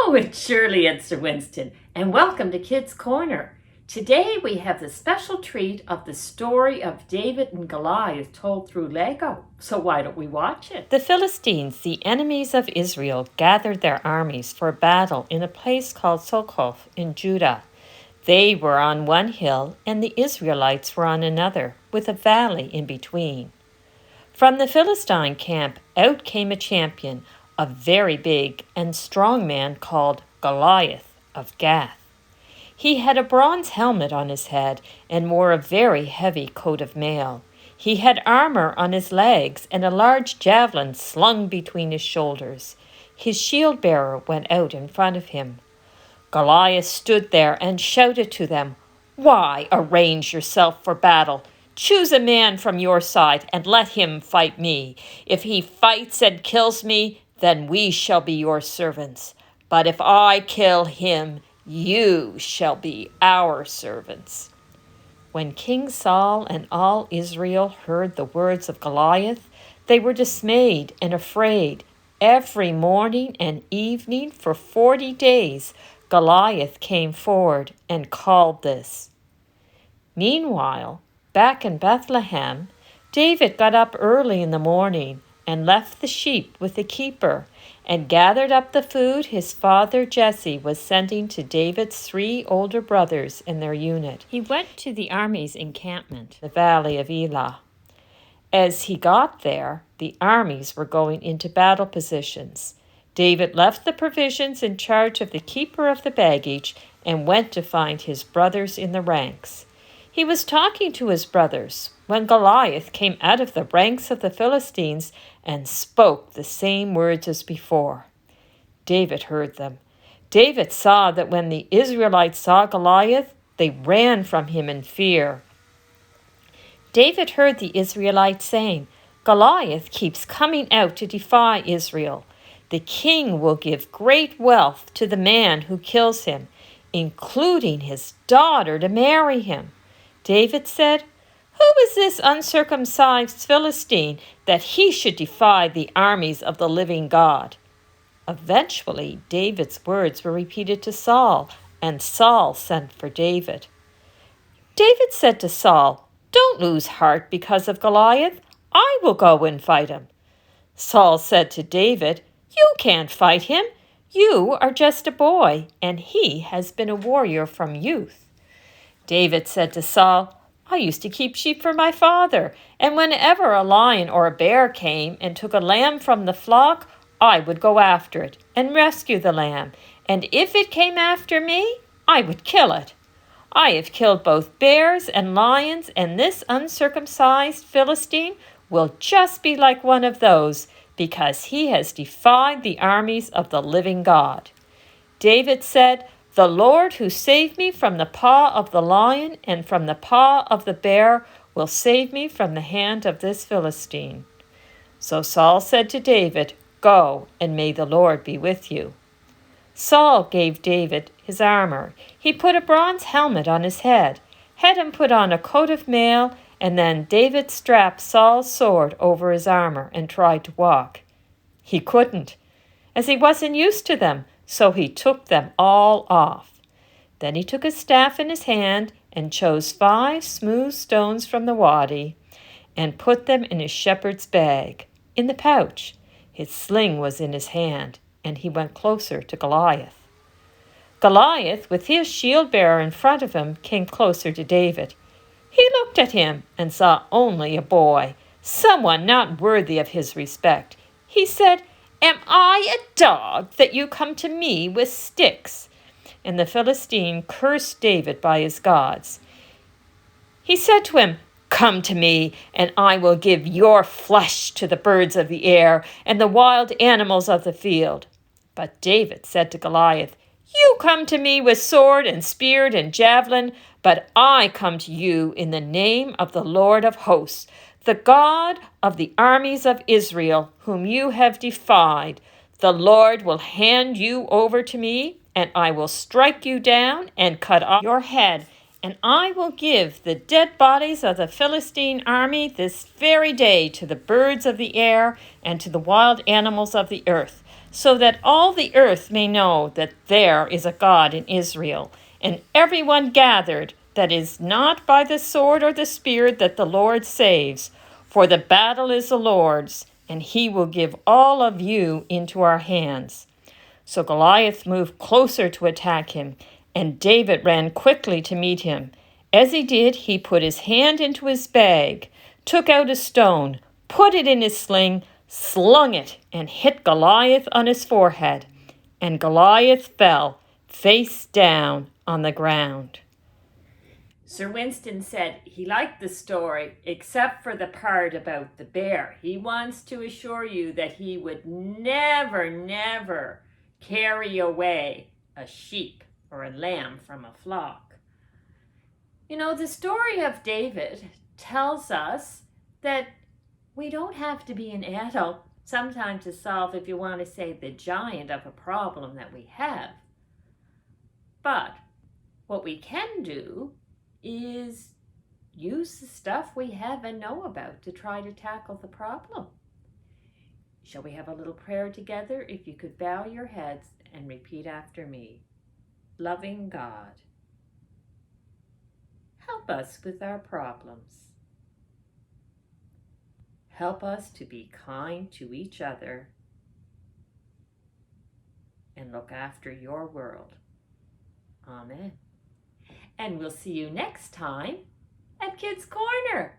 Hello, it's Shirley and Sir Winston, and welcome to Kids Corner. Today we have the special treat of the story of David and Goliath told through Lego. So why don't we watch it? The Philistines, the enemies of Israel, gathered their armies for battle in a place called Succoth in Judah. They were on one hill, and the Israelites were on another, with a valley in between. From the Philistine camp out came a champion, a very big and strong man called Goliath of Gath. He had a bronze helmet on his head and wore a very heavy coat of mail. He had armor on his legs and a large javelin slung between his shoulders. His shield-bearer went out in front of him. Goliath stood there and shouted to them, "Why arrange yourself for battle? Choose a man from your side and let him fight me. If he fights and kills me, then we shall be your servants. But if I kill him, you shall be our servants." When King Saul and all Israel heard the words of Goliath, they were dismayed and afraid. Every morning and evening for 40 days, Goliath came forward and called this. Meanwhile, back in Bethlehem, David got up early in the morning and left the sheep with the keeper and gathered up the food his father Jesse was sending to David's 3 older brothers in their unit. He went to the army's encampment, the valley of Elah. As he got there, the armies were going into battle positions. David left the provisions in charge of the keeper of the baggage and went to find his brothers in the ranks. He was talking to his brothers when Goliath came out of the ranks of the Philistines and spoke the same words as before. David heard them. David saw that when the Israelites saw Goliath, they ran from him in fear. David heard the Israelites saying, "Goliath keeps coming out to defy Israel. The king will give great wealth to the man who kills him, including his daughter to marry him." David said, "Who is this uncircumcised Philistine that he should defy the armies of the living God?" Eventually, David's words were repeated to Saul, and Saul sent for David. David said to Saul, "Don't lose heart because of Goliath. I will go and fight him." Saul said to David, "You can't fight him. You are just a boy, and he has been a warrior from youth." David said to Saul, "I used to keep sheep for my father, and whenever a lion or a bear came and took a lamb from the flock, I would go after it and rescue the lamb, and if it came after me, I would kill it. I have killed both bears and lions, and this uncircumcised Philistine will just be like one of those, because he has defied the armies of the living God." David said, "The Lord who saved me from the paw of the lion and from the paw of the bear will save me from the hand of this Philistine." So Saul said to David, "Go, and may the Lord be with you." Saul gave David his armor. He put a bronze helmet on his head, had him put on a coat of mail, and then David strapped Saul's sword over his armor and tried to walk. He couldn't, as he wasn't used to them, so he took them all off. Then he took a staff in his hand and chose 5 smooth stones from the wadi and put them in his shepherd's bag, in the pouch. His sling was in his hand, and he went closer to Goliath. Goliath, with his shield-bearer in front of him, came closer to David. He looked at him and saw only a boy, someone not worthy of his respect. He said, "Am I a dog that you come to me with sticks?" And the Philistine cursed David by his gods. He said to him, "Come to me, and I will give your flesh to the birds of the air and the wild animals of the field." But David said to Goliath, "You come to me with sword and spear and javelin, but I come to you in the name of the Lord of hosts, the God of the armies of Israel, whom you have defied. The Lord will hand you over to me, and I will strike you down and cut off your head, and I will give the dead bodies of the Philistine army this very day to the birds of the air and to the wild animals of the earth, so that all the earth may know that there is a God in Israel. And everyone gathered that is not by the sword or the spear that the Lord saves, for the battle is the Lord's, and he will give all of you into our hands. So Goliath moved closer to attack him, and David ran quickly to meet him. As he did, he put his hand into his bag, took out a stone, put it in his sling, slung it, and hit Goliath on his forehead. And Goliath fell face down on the ground. Sir Winston said he liked the story except for the part about the bear. He wants to assure you that he would never carry away a sheep or a lamb from a flock. You know, the story of David tells us that we don't have to be an adult sometimes to solve, if you want to say, the giant of a problem that we have. But what we can do is use the stuff we have and know about to try to tackle the problem. Shall we have a little prayer together? If you could bow your heads and repeat after me. Loving God, help us with our problems. Help us to be kind to each other and look after your world. Amen. And we'll see you next time at Kids Corner.